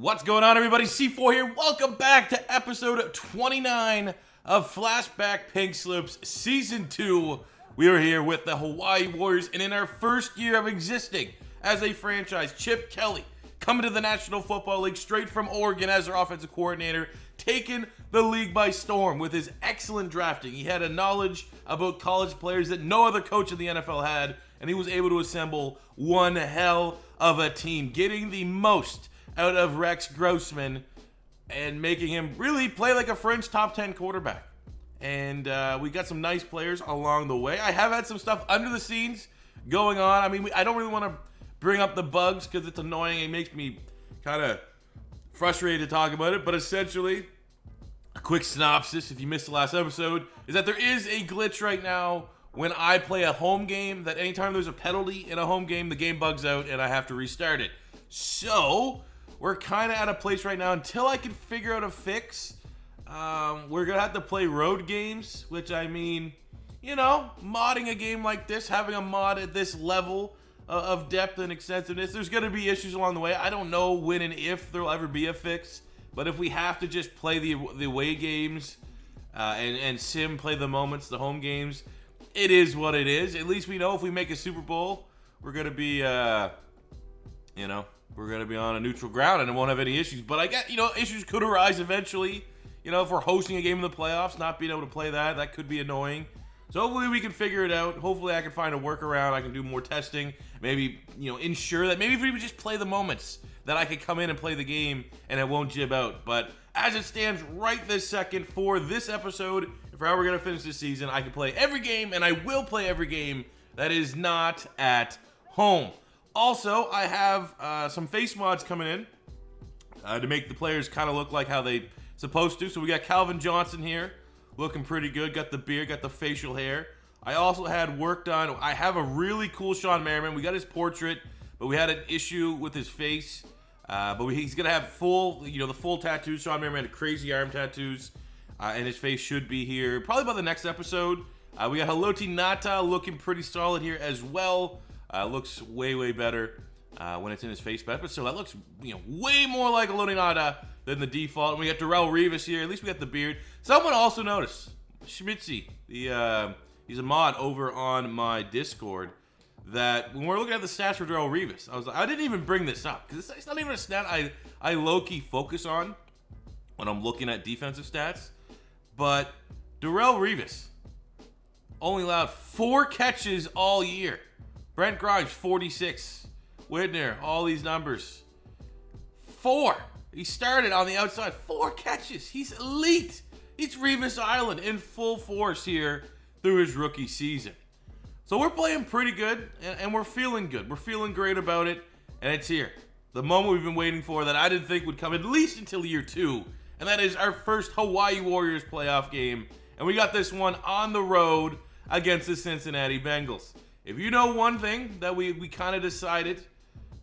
What's going on, everybody? C4 here. Welcome back to episode 29 of Flashback Pink Slips Season 2. We are here with the Hawaii Warriors, and in our first year of existing as a franchise, Chip Kelly coming to the National Football League straight from Oregon as their offensive coordinator, taking the league by storm with his excellent drafting. He had a knowledge about college players that no other coach in the NFL had, and he was able to assemble one hell of a team, getting the most out of Rex Grossman and making him really play like a fringe top 10 quarterback. And we got some nice players along the way. I have had some stuff under the scenes going on. I mean, I don't really want to bring up the bugs because it's annoying. It makes me kind of frustrated to talk about it. But essentially, a quick synopsis, if you missed the last episode, is that there is a glitch right now when I play a home game, that anytime there's a penalty in a home game, the game bugs out and I have to restart it. So we're kind of at a place right now, until I can figure out a fix, we're going to have to play road games, which I mean, you know, modding a game like this, having a mod at this level of depth and extensiveness, there's going to be issues along the way. I don't know when and if there will ever be a fix, but if we have to just play the away games and sim play the moments, the home games, it is what it is. At least we know if we make a Super Bowl, we're going to be, we're going to be on a neutral ground and it won't have any issues. But I get, issues could arise eventually. If we're hosting a game in the playoffs, not being able to play that could be annoying. So hopefully we can figure it out. Hopefully I can find a workaround. I can do more testing. Maybe, ensure that maybe if we would just play the moments that I could come in and play the game and it won't jib out. But as it stands right this second for this episode, if we're ever going to finish this season, I can play every game, and I will play every game that is not at home. Also, I have some face mods coming in to make the players kind of look like how they supposed to. So we got Calvin Johnson here, looking pretty good. Got the beard, got the facial hair. I also had work done. I have a really cool Sean Merriman. We got his portrait, but we had an issue with his face. But he's gonna have full, the full tattoos. Sean Merriman had crazy arm tattoos, and his face should be here probably by the next episode. We got Haloti Nata looking pretty solid here as well. Looks way better when it's in his face, but still, that looks way more like Haloti Nata than the default. And we got Darrelle Revis here. At least we got the beard. Someone also noticed Schmitzy, he's a mod over on my Discord, that when we're looking at the stats for Darrelle Revis, I didn't even bring this up because it's not even a stat I low-key focus on when I'm looking at defensive stats. But Darrelle Revis only allowed 4 catches all year. Brent Grimes, 46. Whitner, all these numbers. 4. He started on the outside. 4 catches. He's elite. He's Revis Island in full force here through his rookie season. So we're playing pretty good, and we're feeling good. We're feeling great about it, and it's here. The moment we've been waiting for that I didn't think would come at least until year 2, and that is our first Hawaii Warriors playoff game. And we got this one on the road against the Cincinnati Bengals. If you know one thing that we kind of decided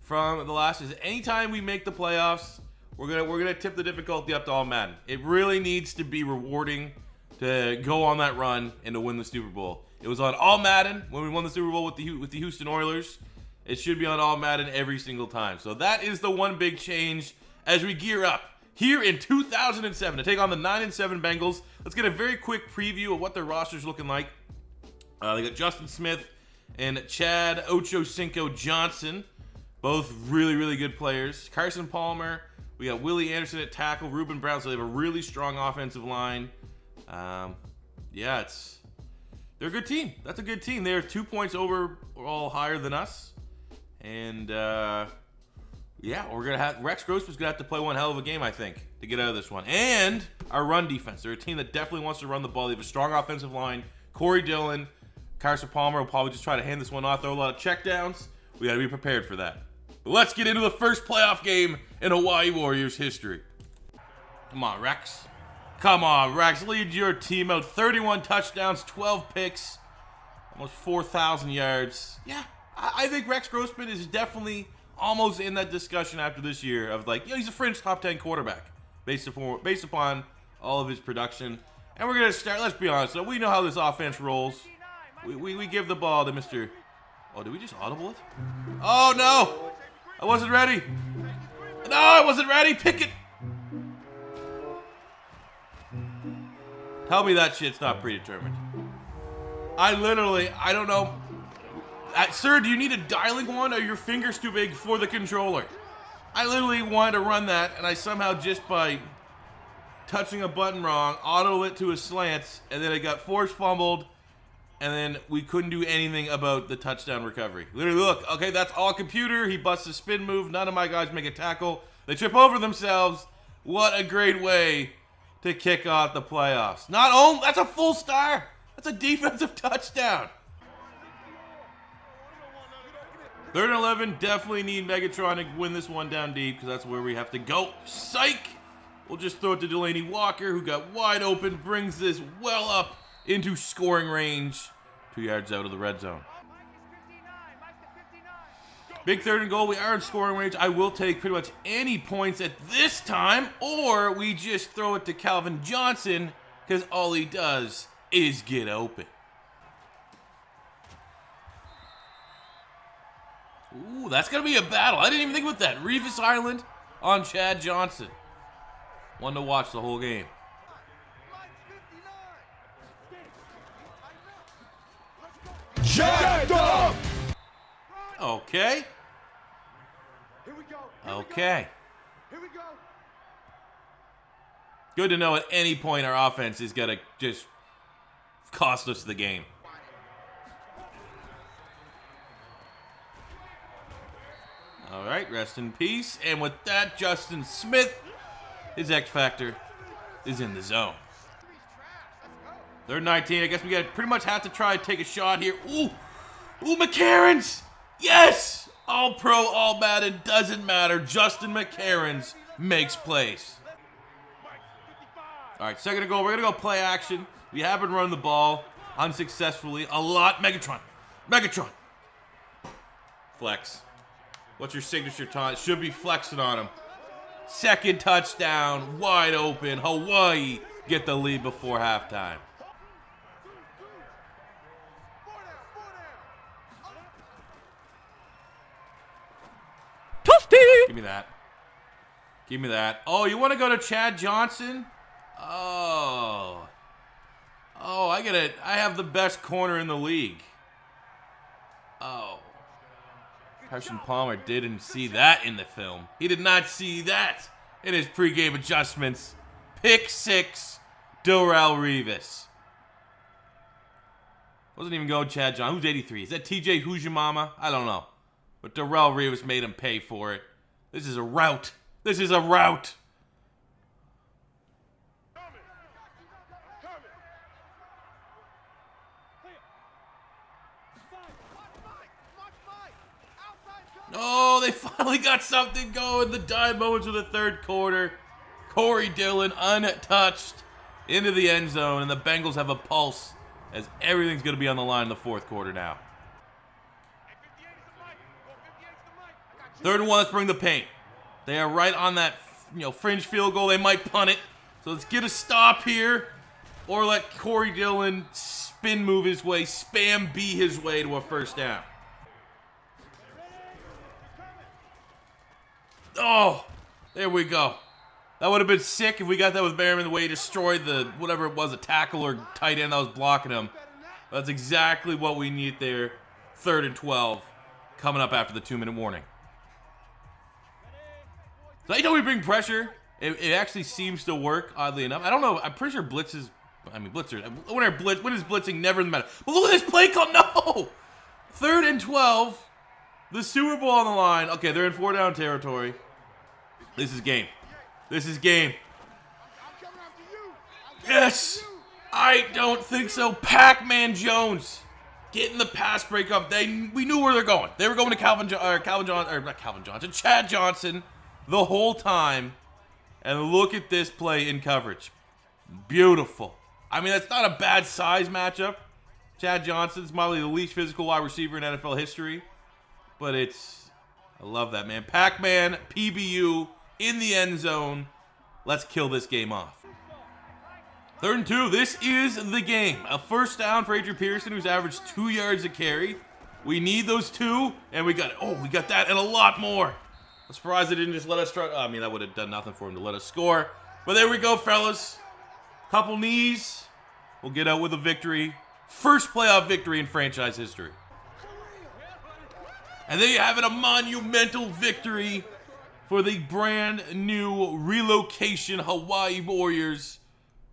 from the last is anytime we make the playoffs, we're gonna tip the difficulty up to all Madden. It really needs to be rewarding to go on that run and to win the Super Bowl. It was on all Madden when we won the Super Bowl with the Houston Oilers. It should be on all Madden every single time. So that is the one big change as we gear up here in 2007 to take on the 9-7 Bengals. Let's get a very quick preview of what their roster's looking like. They got Justin Smith and Chad Ochocinco Johnson, both really good players. Carson Palmer, we got Willie Anderson at tackle, Ruben Brown, so they have a really strong offensive line. They're a good team. That's a good team. They're 2 points overall higher than us. And we're gonna have Rex Grossman's gonna have to play one hell of a game, I think, to get out of this one. And our run defense. They're a team that definitely wants to run the ball. They have a strong offensive line. Corey Dillon, Carson Palmer will probably just try to hand this one off, throw a lot of checkdowns. We got to be prepared for that. But let's get into the first playoff game in Hawaii Warriors history. Come on, Rex. Come on, Rex. Lead your team out. 31 touchdowns, 12 picks, almost 4,000 yards. Yeah, I think Rex Grossman is definitely almost in that discussion after this year of he's a fringe top 10 quarterback based upon all of his production. And we're going to start, let's be honest, so we know how this offense rolls. We give the ball to Mr. Oh, did we just audible it? Oh, no. I wasn't ready. No, I wasn't ready. Pick it. Tell me that shit's not predetermined. I don't know. Sir, do you need a dialing one, or are your fingers too big for the controller? I literally wanted to run that, and I somehow, just by touching a button wrong, auto it to a slants, and then it got force fumbled, and then we couldn't do anything about the touchdown recovery. Literally, look, okay, that's all computer. He busts a spin move. None of my guys make a tackle. They trip over themselves. What a great way to kick off the playoffs. That's a full star. That's a defensive touchdown. 3rd and 11, definitely need Megatron to win this one down deep, because that's where we have to go. Psych! We'll just throw it to Delaney Walker, who got wide open, brings this well up into scoring range, 2 yards out of the red zone. Big 3rd and goal. We are in scoring range. I will take pretty much any points at this time, or we just throw it to Calvin Johnson, because all he does is get open. Ooh, that's going to be a battle. I didn't even think about that. Revis Island on Chad Johnson. One to watch the whole game. Jacked up! Okay. Okay. Good to know at any point our offense is going to just cost us the game. All right, rest in peace. And with that, Justin Smith, his X Factor, is in the zone. 3rd and 19. I guess we pretty much have to try to take a shot here. Ooh, McCarron's. Yes! All pro, all Madden, doesn't matter. Justin McCarron's makes plays. All right, 2nd and goal. We're going to go play action. We have been running the ball unsuccessfully a lot. Megatron. Flex. What's your signature taunt? Should be flexing on him. 2nd touchdown, wide open. Hawaii get the lead before halftime. Give me that. Oh, you want to go to Chad Johnson? Oh, I get it. I have the best corner in the league. Oh. Carson Palmer didn't see that in the film. He did not see that in his pregame adjustments. Pick 6, Darrelle Revis. Wasn't even going Chad John. Who's 83? Is that TJ Who's Your Mama? I don't know. But Darrelle Revis made him pay for it. This is a rout. Oh, they finally got something going. The dime moments of the 3rd quarter. Corey Dillon untouched into the end zone, and the Bengals have a pulse as everything's going to be on the line in the 4th quarter now. 3rd and 1, let's bring the paint. They are right on that, fringe field goal. They might punt it. So let's get a stop here, or let Corey Dillon spin move his way, spam B his way to a 1st down. Oh, there we go. That would have been sick if we got that with Merriman, the way he destroyed whatever it was, a tackle or tight end that was blocking him. That's exactly what we need there. 3rd and 12, coming up after the 2-minute warning. So I know we bring pressure. It actually seems to work, oddly enough. I don't know. I'm pretty sure blitzers, when is blitzing, never matter. But look at this play call. No! 3rd and 12. The Super Bowl on the line. Okay, they're in 4-down territory. This is game. Yes! I don't think so. Pac-Man Jones getting the pass breakup. We knew where they're going. They were going to Chad Johnson the whole time. And look at this play in coverage. Beautiful. I mean, that's not a bad size matchup. Chad Johnson's probably the least physical wide receiver in NFL history. But I love that, man. Pac-Man, PBU, in the end zone. Let's kill this game off. 3rd and 2, this is the game. A 1st down for Adrian Peterson, who's averaged 2 yards a carry. We need those 2, and we got that and a lot more. I'm surprised they didn't just let us try. I mean, that would have done nothing for him to let us score. But there we go, fellas. Couple knees. We'll get out with a victory. First playoff victory in franchise history. And there you have it, a monumental victory for the brand new relocation Hawaii Warriors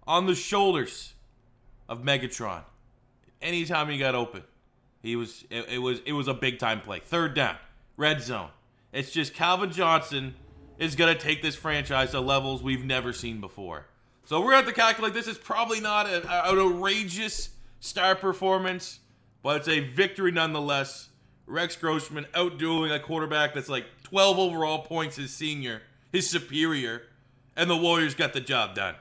on the shoulders of Megatron. Anytime he got open, it was a big time play. Third down, red zone. It's just Calvin Johnson is going to take this franchise to levels we've never seen before. So we're going to have to calculate this is probably not an outrageous star performance, but it's a victory nonetheless. Rex Grossman outdueling a quarterback that's like 12 overall points his senior, his superior, and the Warriors got the job done.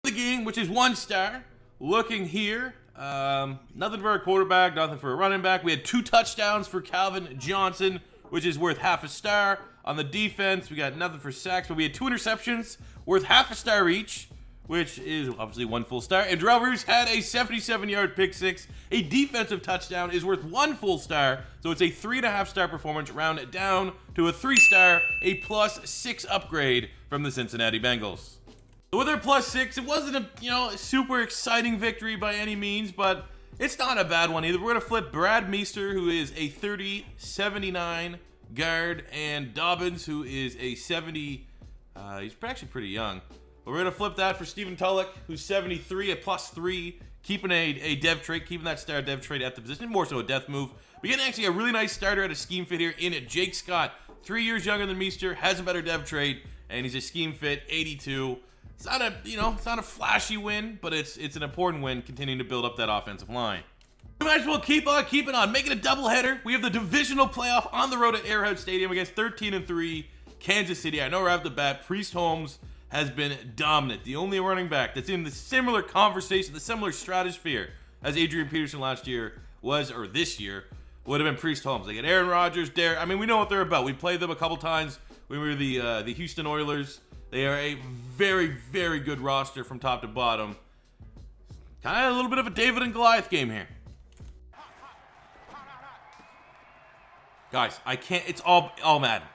The game, which is 1 star, looking here, nothing for a quarterback, nothing for a running back. We had 2 touchdowns for Calvin Johnson, which is worth half a star. On the defense, we got nothing for sacks, but we had 2 interceptions worth half a star each, which is obviously 1 full star. And Darrell Reeves had a 77-yard pick six. A defensive touchdown is worth 1 full star, so it's a 3.5 star performance, round it down to a 3 star, a +6 upgrade from the Cincinnati Bengals. So with our +6, it wasn't a super exciting victory by any means, but it's not a bad one either. We're gonna flip Brad Meester, who is a 30-79 guard, and Dobbins, who is a 70. He's actually pretty young. But we're going to flip that for Stephen Tulloch, who's 73, a +3, keeping a dev trait, keeping that star dev trait at the position, more so a death move. We get actually a really nice starter at a scheme fit here in it. Jake Scott, 3 years younger than Meester, has a better dev trait, and he's a scheme fit, 82. It's not a, it's not a flashy win, but it's an important win, continuing to build up that offensive line. We might as well keep on keeping on, making a doubleheader. We have the divisional playoff on the road at Arrowhead Stadium against 13-3 Kansas City. I know right off the bat, Priest Holmes has been dominant. The only running back that's in the similar conversation, the similar stratosphere as Adrian Peterson last year was, or this year, would have been Priest Holmes. They get Aaron Rodgers, Derek. I mean, we know what they're about. We played them a couple times when we were the Houston Oilers. They are a very, very good roster from top to bottom. Kind of a little bit of a David and Goliath game here. Guys, I can't. It's all Madden.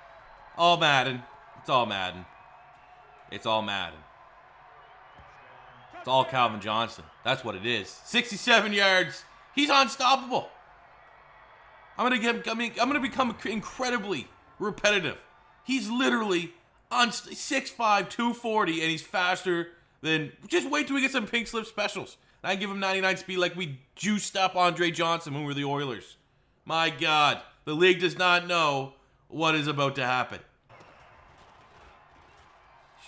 All Madden. It's all Madden. It's all Madden. It's all Calvin Johnson. That's what it is. 67 yards. He's unstoppable. I'm gonna become incredibly repetitive. He's literally on 6'5", 240, and he's faster than. Just wait till we get some pink slip specials. And I give him 99 speed like we juiced up Andre Johnson when we were the Oilers. My God, the league does not know what is about to happen.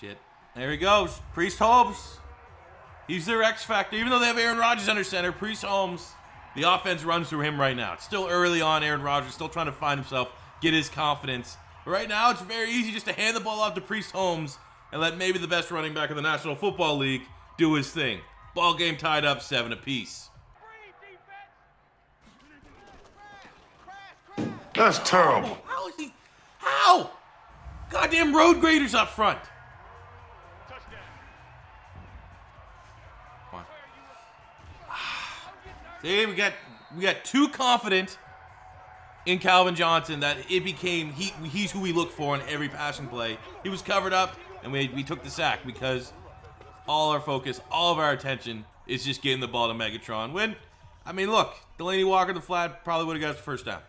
Shit. There he goes. Priest Holmes. He's their X factor. Even though they have Aaron Rodgers under center, Priest Holmes, the offense runs through him right now. It's still early on. Aaron Rodgers still trying to find himself, get his confidence. But right now, it's very easy just to hand the ball off to Priest Holmes and let maybe the best running back in the National Football League do his thing. Ball game tied up, 7 apiece. That's terrible. How is he? How? Goddamn road graders up front. See, we got too confident in Calvin Johnson that it became he's who we look for in every passing play. He was covered up, and we took the sack because all our focus, all of our attention is just getting the ball to Megatron. When, I mean, look, Delaney Walker, the flat, probably would have got us the first down.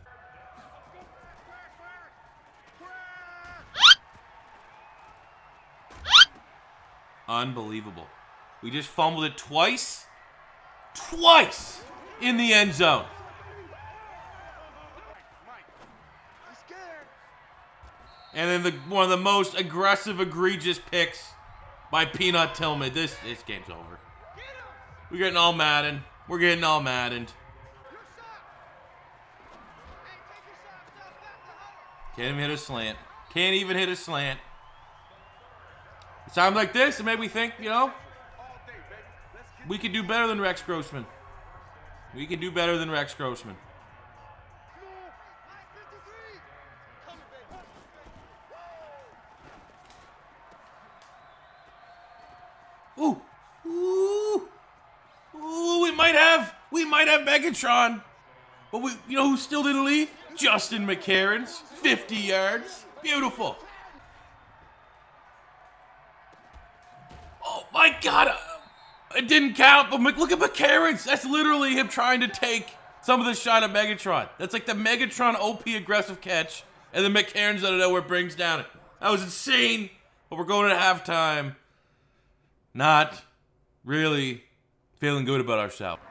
Unbelievable. We just fumbled it twice in the end zone. And then one of the most aggressive, egregious picks by Peanut Tillman. This game's over. We're getting all Madden. We're getting all Maddened. Can't even hit a slant. Can't even hit a slant. It's time like this, it made me think, we could do better than Rex Grossman. We can do better than Rex Grossman. Ooh. Ooh. Ooh, we might have Megatron. But you know who still didn't leave? Justin McCarron's 50 yards. Beautiful. Oh my God. It didn't count, but look at McCarron's. That's literally him trying to take some of the shot at Megatron. That's like the Megatron OP aggressive catch, and then McCarron's out of nowhere brings down it. That was insane, but we're going to halftime. Not really feeling good about ourselves.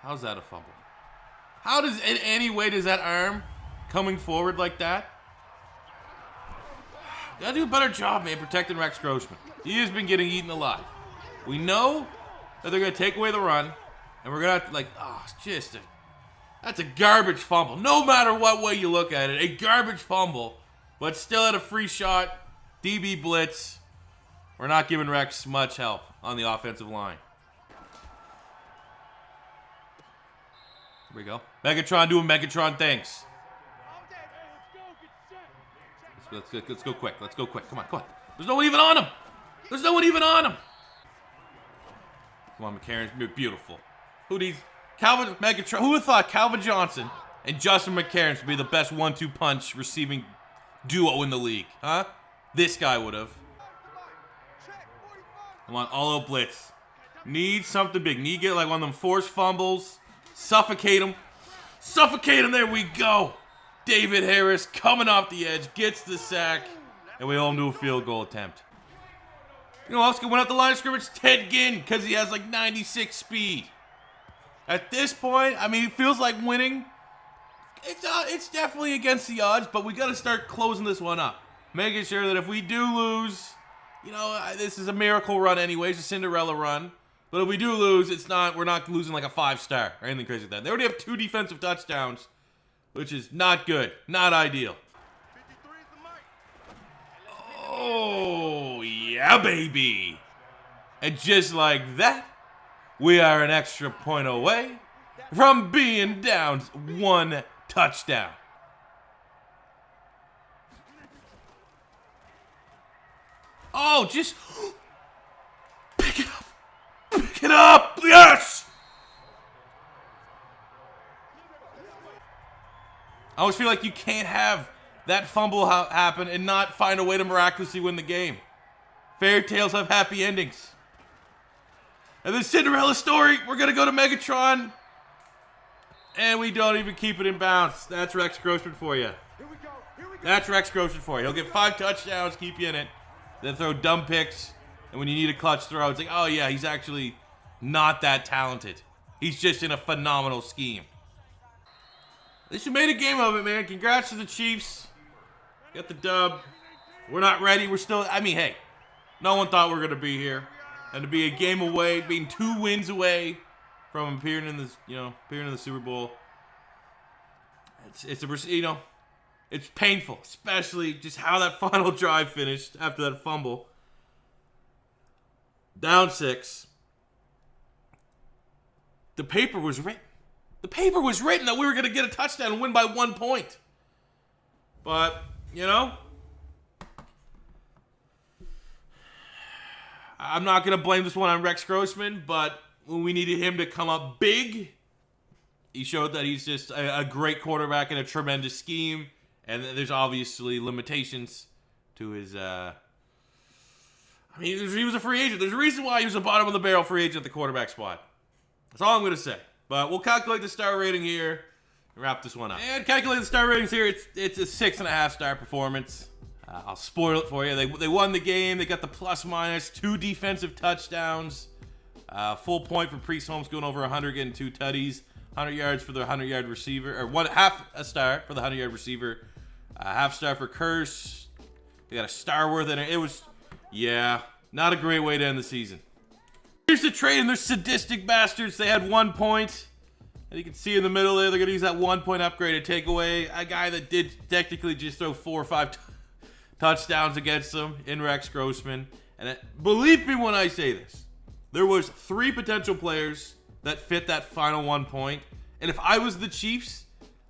How's that a fumble? How does, in any way, does that arm coming forward like that? Gotta do a better job, man, protecting Rex Grossman. He has been getting eaten alive. We know that they're gonna take away the run, and we're gonna have to, like, that's a garbage fumble. No matter what way you look at it, a garbage fumble, but still at a free shot, DB blitz. We're not giving Rex much help on the offensive line. Here we go. Megatron doing Megatron things. Let's go quick. Let's go quick. Come on. There's no one even on him. Come on, McCarron. Beautiful. Who needs Calvin Megatron? Who would have thought Calvin Johnson and Justin McCarron would be the best 1-2 punch receiving duo in the league? Huh? This guy would have. Come on, all out blitz. Need something big. Need to get like one of them forced fumbles. Suffocate him. There we go. David Harris coming off the edge, gets the sack, and we all do a field goal attempt. You know who else can win out the line of scrimmage? Ted Ginn, because he has like 96 speed. At this point, I mean, it feels like winning. It's definitely against the odds, but we got to start closing this one up. Making sure that if we do lose, you know, this is a miracle run anyways, a Cinderella run. But if we do lose, we're not losing like a 5-star or anything crazy like that. They already have 2 defensive touchdowns, which is not good, not ideal. Oh, yeah, baby. And just like that, we are an extra point away from being down 1 touchdown. Oh, just pick it up. Pick it up. Yes. I always feel like you can't have that fumble happen and not find a way to miraculously win the game. Fairy tales have happy endings. And the Cinderella story, we're going to go to Megatron. And we don't even keep it in bounds. That's Rex Grossman for you. That's Rex Grossman for you. He'll get 5 touchdowns, keep you in it. Then throw dumb picks. And when you need a clutch throw, it's like, oh yeah, he's actually not that talented. He's just in a phenomenal scheme. At least you made a game of it, man. Congrats to the Chiefs. Got the dub. We're not ready. We're still, I mean, hey, no one thought we were going to be here. And to be a game away, being 2 wins away from appearing in the Super Bowl. It's painful, especially just how that final drive finished after that fumble. Down 6. The paper was written. The paper was written that we were going to get a touchdown and win by 1 point. But, you know, I'm not going to blame this one on Rex Grossman, but when we needed him to come up big, he showed that he's just a great quarterback in a tremendous scheme. And there's obviously limitations to his, he was a free agent. There's a reason why he was a bottom of the barrel free agent at the quarterback spot. That's all I'm going to say. But we'll calculate the star rating here and wrap this one up. And calculate the star ratings here. It's a 6.5 star performance. I'll spoil it for you. They won the game. They got the plus minus, 2 defensive touchdowns. Full point for Priest Holmes going over 100, getting 2 tutties. 100 yards for the 100-yard receiver, or half a star for the 100-yard receiver. Half star for Curse. They got a star worth in it. It was, not a great way to end the season. Here's the trade, and they're sadistic bastards. They had 1 point. And you can see in the middle there, they're going to use that 1 point upgrade to take away a guy that did technically just throw 4 or 5 touchdowns against them in Rex Grossman. And believe me when I say this, there was 3 potential players that fit that final 1 point. And if I was the Chiefs,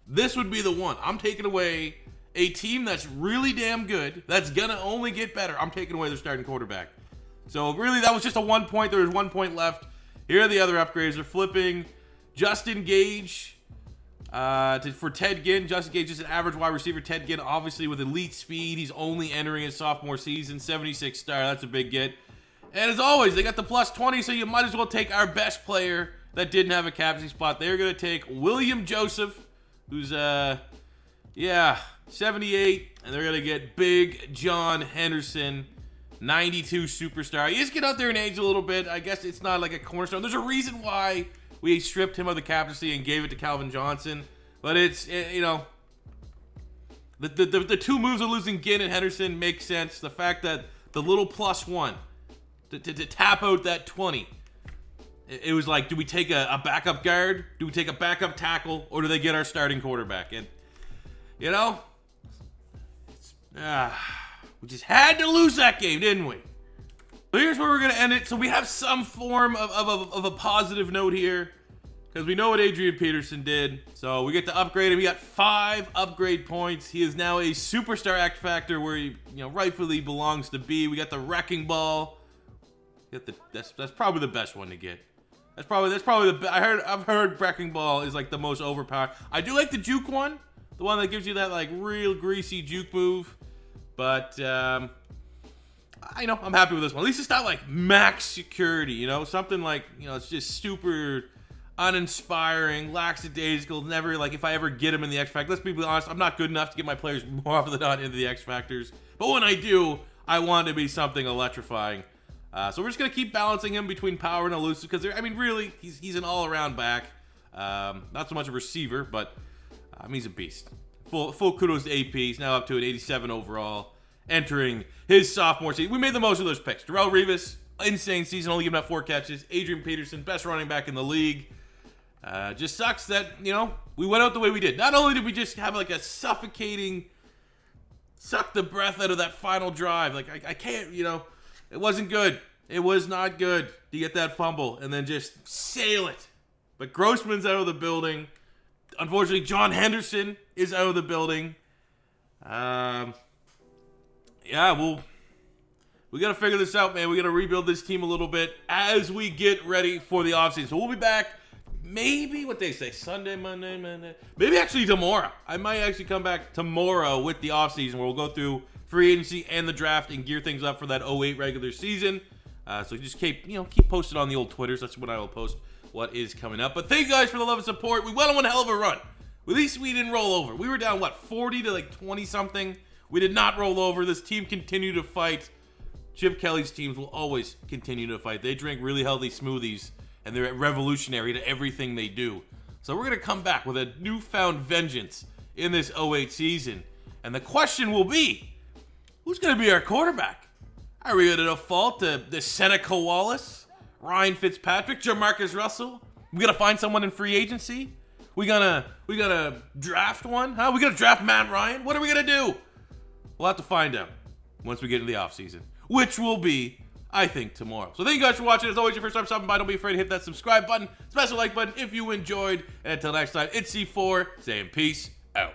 this would be the one. I'm taking away a team that's really damn good, that's going to only get better. I'm taking away their starting quarterback. So really, that was just a 1 point. There was 1 point left. Here are the other upgrades. They're flipping Justin Gage For Ted Ginn, Justin Gage is an average wide receiver. Ted Ginn, obviously, with elite speed. He's only entering his sophomore season. 76 star. That's a big get. And as always, they got the plus 20, so you might as well take our best player that didn't have a captaincy spot. They're going to take William Joseph, who's, 78. And they're going to get Big John Henderson, 92 superstar. He is getting out there in age a little bit. I guess it's not like a cornerstone. There's a reason why we stripped him of the captaincy and gave it to Calvin Johnson. But the two moves of losing Ginn and Henderson make sense. The fact that the little plus one to tap out that 20, it was like, do we take a backup guard? Do we take a backup tackle? Or do they get our starting quarterback? And, we just had to lose that game, didn't we? So here's where we're going to end it. So we have some form of a positive note here, because we know what Adrian Peterson did. So we get to upgrade him. We got 5 upgrade points. He is now a superstar X Factor where he rightfully belongs to be. We got the Wrecking Ball. That's probably the best one to get. That's probably the I've heard Wrecking Ball is like the most overpowered. I do like the Juke one, the one that gives you that like real greasy juke move. But I'm happy with this one. At least it's not like max security, something like, it's just super uninspiring, lackadaisical, never, like, if I ever get him in the X Factor. Let's be honest, I'm not good enough to get my players more often than not into the X Factors. But when I do, I want it to be something electrifying. So we're just going to keep balancing him between power and elusive, because, really, he's an all-around back. Not so much a receiver, but he's a beast. Full kudos to AP. He's now up to an 87 overall, entering his sophomore season. We made the most of those picks. Darrelle Revis, insane season, only giving up 4 catches. Adrian Peterson, best running back in the league. Just sucks that, we went out the way we did. Not only did we just have like a suffocating, suck the breath out of that final drive. Like, I can't, it wasn't good. It was not good to get that fumble and then just sail it. But Grossman's out of the building. Unfortunately, John Henderson is out of the building. We got to figure this out, man. We got to rebuild this team a little bit as we get ready for the offseason. So we'll be back maybe, what they say, Sunday, Monday. Maybe actually tomorrow. I might actually come back tomorrow with the offseason where we'll go through free agency and the draft and gear things up for that 08 regular season. So just keep posted on the old Twitters. That's when I will post what is coming up. But thank you guys for the love and support. We went on one hell of a run. At least we didn't roll over. We were down, 40 to 20 something. We did not roll over. This team continued to fight. Chip Kelly's teams will always continue to fight. They drink really healthy smoothies, and they're revolutionary to everything they do. So we're going to come back with a newfound vengeance in this 08 season. And the question will be, who's going to be our quarterback? Are we going to default to the Seneca Wallace, Ryan Fitzpatrick, Jamarcus Russell? We got to find someone in free agency? We gonna draft one? Huh? We gonna draft Matt Ryan? What are we gonna do? We'll have to find out once we get into the offseason, which will be, I think, tomorrow. So thank you guys for watching. As always, your first time stopping by, don't be afraid to hit that subscribe button, smash the like button if you enjoyed. And until next time, it's C4 saying peace out.